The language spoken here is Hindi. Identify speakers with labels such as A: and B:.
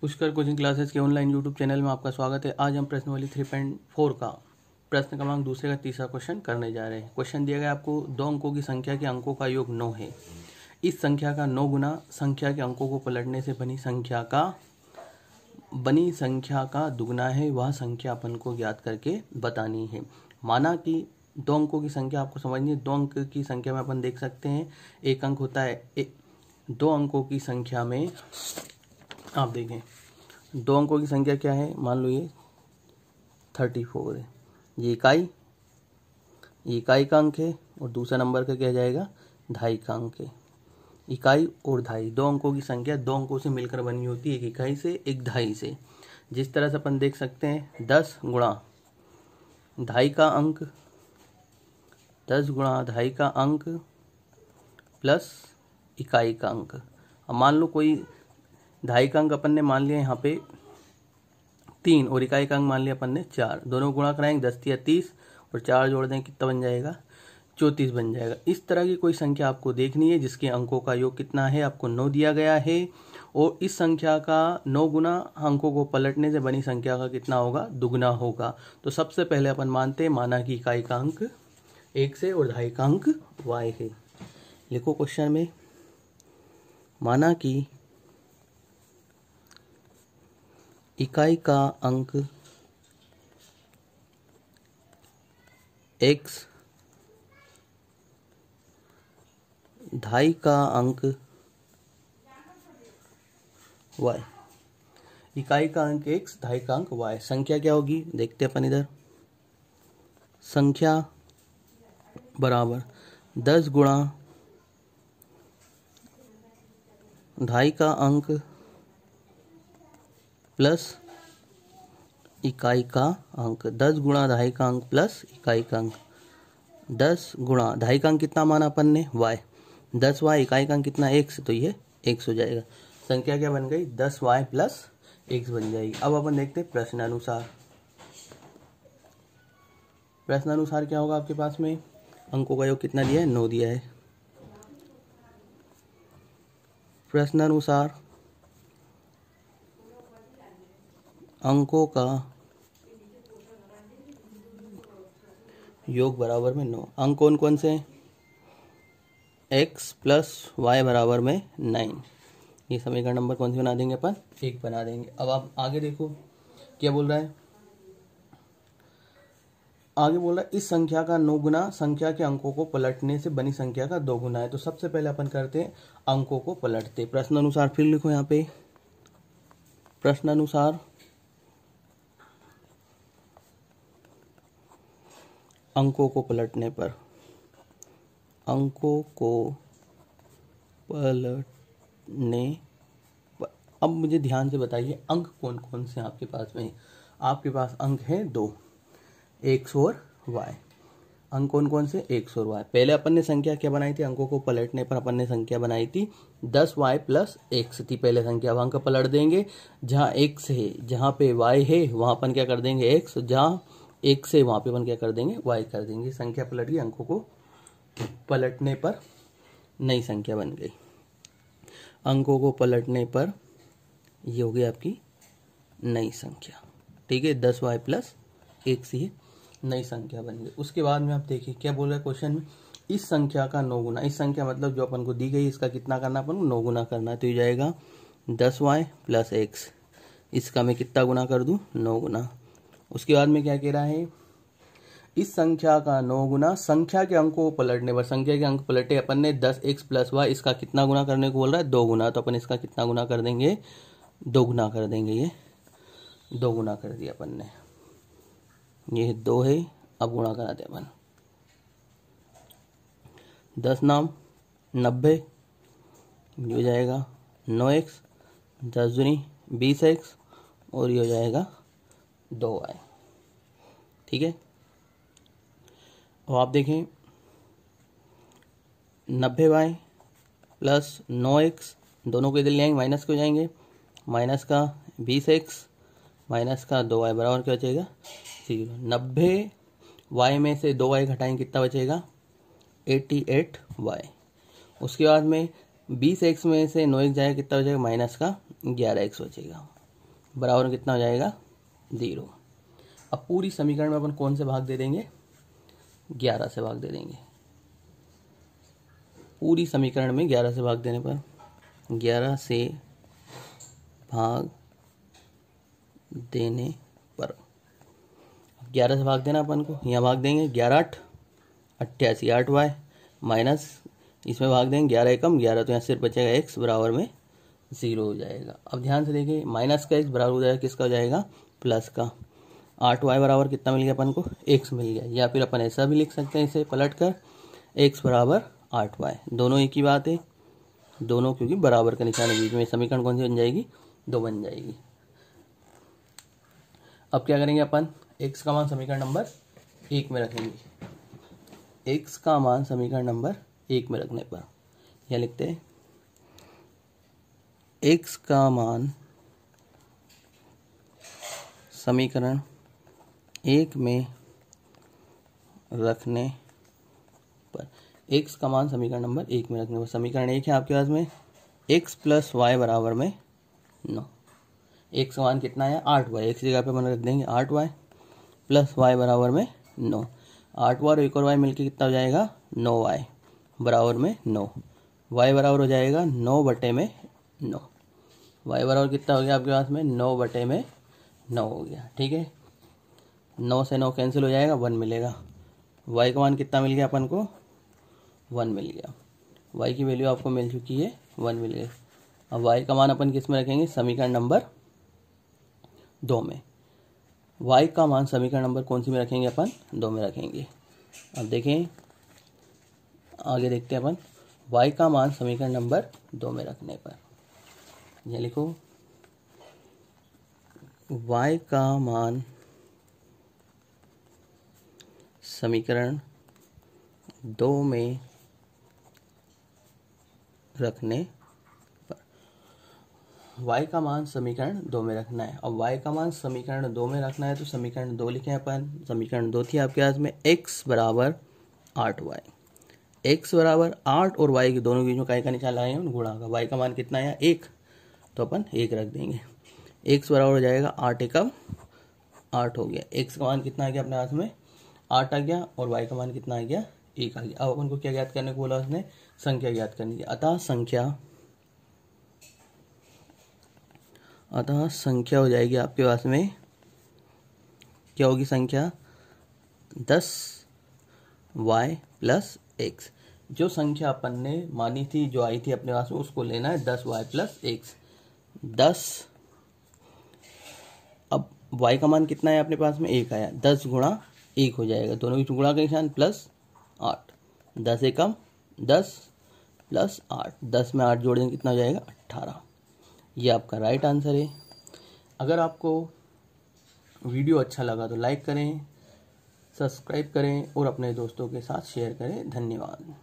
A: पुष्कर कोचिंग क्लासेस के ऑनलाइन यूट्यूब चैनल में आपका स्वागत है। आज हम प्रश्नावली 3.4 का प्रश्न क्रमांक दूसरे का तीसरा क्वेश्चन करने जा रहे हैं। क्वेश्चन दिया गया आपको, दो अंकों की संख्या के अंकों का योग 9 है। इस संख्या का 9 गुना संख्या के अंकों को पलटने से बनी संख्या का दुगना है। वह संख्या अपन को ज्ञात करके बतानी है। माना कि दो अंकों की संख्या आपको समझनी है। दो अंक की संख्या में अपन देख सकते हैं एक अंक होता है दो अंकों की संख्या में आप देखें दो अंकों की संख्या क्या है। मान लो ये 34 है। ये इकाई का अंक है और दूसरा नंबर का क्या जाएगा, ढाई का अंक है। इकाई और ढाई दो अंकों की संख्या दो अंकों से मिलकर बनी होती है, एक इकाई से एक ढाई से। जिस तरह से अपन देख सकते हैं 10 गुणा ढाई का अंक, 10 गुणा ढाई का अंक प्लस इकाई का अंक। अब मान लो कोई ढाई का अंक अपन ने मान लिया यहाँ पे 3 और इकाई का अंक मान लिया अपन ने 4। दोनों गुणा कराएंगे 10 या 30 और 4 जोड़ दें कितना बन जाएगा, 34 बन जाएगा। इस तरह की कोई संख्या आपको देखनी है जिसके अंकों का योग कितना है, आपको 9 दिया गया है और इस संख्या का 9 गुना अंकों को पलटने से बनी संख्या का कितना होगा, दुगना होगा। तो सबसे पहले अपन मानते हैं माना कि इकाई का अंक 1 से और ढाई का अंक y है। लिखो क्वेश्चन में, माना कि इकाई का अंक x, ढाई का अंक y। इकाई का अंक x, ढाई का अंक y। संख्या क्या होगी देखते अपन इधर। संख्या बराबर 10 गुणा ढाई का अंक प्लस इकाई का अंक। 10 गुणा ढाई का अंक प्लस इकाई का अंक। 10 गुणा ढाई का अंक कितना माना अपन ने, y। 10y, इकाई का अंक कितना x, तो ये x हो जाएगा। संख्या क्या बन गई, 10y प्लस x बन जाएगी। अब अपन देखते हैं प्रश्नानुसार। प्रश्नानुसार क्या होगा आपके पास में, अंकों का योग कितना दिया है, 9 दिया है। प्रश्नानुसार अंकों का योग बराबर में 9। अंक कौन कौन से हैं, x प्लस y बराबर में 9। ये समीकरण नंबर कौन से बना देंगे अपन, 1 बना देंगे। अब आप आगे देखो क्या बोल रहा है। आगे बोल रहा है इस संख्या का 9 गुना संख्या के अंकों को पलटने से बनी संख्या का 2 गुना है। तो सबसे पहले अपन करते हैं अंकों को पलटते। प्रश्नानुसार फिर लिखो यहाँ पे, प्रश्नानुसार अंकों को पलटने पर, अंकों को पलटने पर। अब मुझे ध्यान से बताइए अंक कौन कौन से आपके पास में। आपके पास अंक है 2, x और y। अंक कौन कौन से, x और y। पहले अपन ने संख्या क्या बनाई थी, अंकों को पलटने पर अपन ने संख्या बनाई थी 10y प्लस x थी पहले संख्या। अब अंक पलट देंगे, जहाँ x है जहाँ पे y है वहाँ अपन क्या कर देंगे x, जहाँ x है वहाँ पे अपन क्या कर देंगे y कर देंगे। संख्या पलट गई, अंकों को पलटने पर नई संख्या बन गई। अंकों को पलटने पर ये हो गई आपकी नई संख्या। ठीक है, 10y प्लस x ही नई संख्या बन गई। उसके बाद में आप देखिए क्या बोल रहा है क्वेश्चन में, इस संख्या का 9 गुना। इस संख्या मतलब जो अपन को दी गई इसका कितना करना, अपन को 9 गुना करना है। तो ये जाएगा 10y प्लस x। इसका मैं कितना गुना कर दूं, 9 गुना। उसके बाद में क्या कह रहा है, इस संख्या का 9 गुना संख्या के अंकों को पलटने पर। संख्या के अंक पलटे अपन ने 10x प्लस y, इसका कितना गुना करने को बोल रहा है, 2 गुना। तो अपन इसका कितना गुना कर देंगे, 2 गुना कर देंगे। ये 2 गुना कर दिया अपन ने, ये 2 है। अब गुणा कराते अपन, 10 नाम 90, ये हो जाएगा 9x, 10 दूनी 20x और ये हो जाएगा 2y। ठीक है, अब आप देखें 90y प्लस 9x, दोनों को इधर ले आएंगे माइनस के हो जाएंगे। माइनस का 20x माइनस का 2y बराबर क्या बचेगा, 0। 90y में से 2y घटाएंगे कितना बचेगा, 88y। उसके बाद में 20x में से 9x जाएगा कितना बचेगा, माइनस का 11x बचेगा। बराबर में कितना हो जाएगा 0। अब पूरी समीकरण में अपन कौन से भाग दे देंगे 11 से भाग दे देंगे। पूरी समीकरण में 11 से भाग देने पर 11 से भाग देने पर 11 से भाग देना अपन को, यहाँ भाग देंगे 11 8 88 8y माइनस इसमें भाग देंगे 11 एकम 11, तो यहाँ सिर्फ बचेगा x बराबर में 0 हो जाएगा। अब ध्यान से देखिए माइनस का x बराबर हो जाएगा किसका हो जाएगा प्लस का। 8y बराबर कितना मिल गया अपन को x मिल गया, या फिर अपन ऐसा भी लिख सकते हैं इसे पलट कर x बराबर 8y, दोनों एक ही बात है, दोनों क्योंकि बराबर का निशान है बीच में, समीकरण कौन सी बन जाएगी 2 बन जाएगी। अब क्या करेंगे अपन x का मान समीकरण नंबर 1 में रखेंगे। x का मान समीकरण नंबर 1 में रखने पर यह लिखते हैं x का मान समीकरण 1 में रखने पर, x का मान समीकरण नंबर 1 में रखने पर, समीकरण 1 है आपके पास में x प्लस वाई बराबर में 9। x का मान कितना है 8y, एक जगह पे अपन रख देंगे 8y प्लस y बराबर में 9। 8y और एक और y मिलके कितना हो जाएगा 9y बराबर में 9। y बराबर हो जाएगा 9 बटे में 9। y बराबर कितना हो गया आपके पास में 9 बटे में 9 हो गया। ठीक है, 9 से 9 कैंसिल हो जाएगा, 1 मिलेगा। y का मान कितना मिल गया अपन को 1 मिल गया। y की वैल्यू आपको मिल चुकी है 1 मिल गई। अब y का मान अपन किस में रखेंगे समीकरण नंबर 2 में। y का मान समीकरण नंबर कौन सी में रखेंगे अपन 2 में रखेंगे। अब देखें आगे देखते हैं अपन y का मान समीकरण नंबर 2 में रखने पर, ये लिखो y का मान समीकरण 2 में रखने पर, y का मान समीकरण 2 में रखना है। अब y का मान समीकरण 2 में रखना है तो समीकरण 2 लिखें अपन। समीकरण 2 थी आपके पास में x बराबर 8y, x बराबर 8 और y के दोनों बीच में काय का निशान लगाएंगे गुणा का। y का मान कितना है 1, तो अपन 1 रख देंगे। x बराबर हो जाएगा 8 एकम 8 हो गया। x का मान कितना आ गया अपने पास में 8 आ गया और y का मान कितना आ गया 1 आ गया। अब अपन को क्या ज्ञात करने को बोला उसने संख्या ज्ञात करनी है। अतः संख्या हो जाएगी आपके पास में, क्या होगी संख्या 10y प्लस x। जो संख्या अपन ने मानी थी जो आई थी अपने पास में उसको लेना है 10y प्लस x। 10, अब y का मान कितना है अपने पास में 1 आया, 10 गुणा 1 हो जाएगा, दोनों की गुणा का निशान प्लस 8, 10 एकम 10 प्लस 8, 10 में 8 जोड़ देंगे कितना हो जाएगा 18। ये आपका राइट आंसर है। अगर आपको वीडियो अच्छा लगा तो लाइक करें, सब्सक्राइब करें और अपने दोस्तों के साथ शेयर करें। धन्यवाद।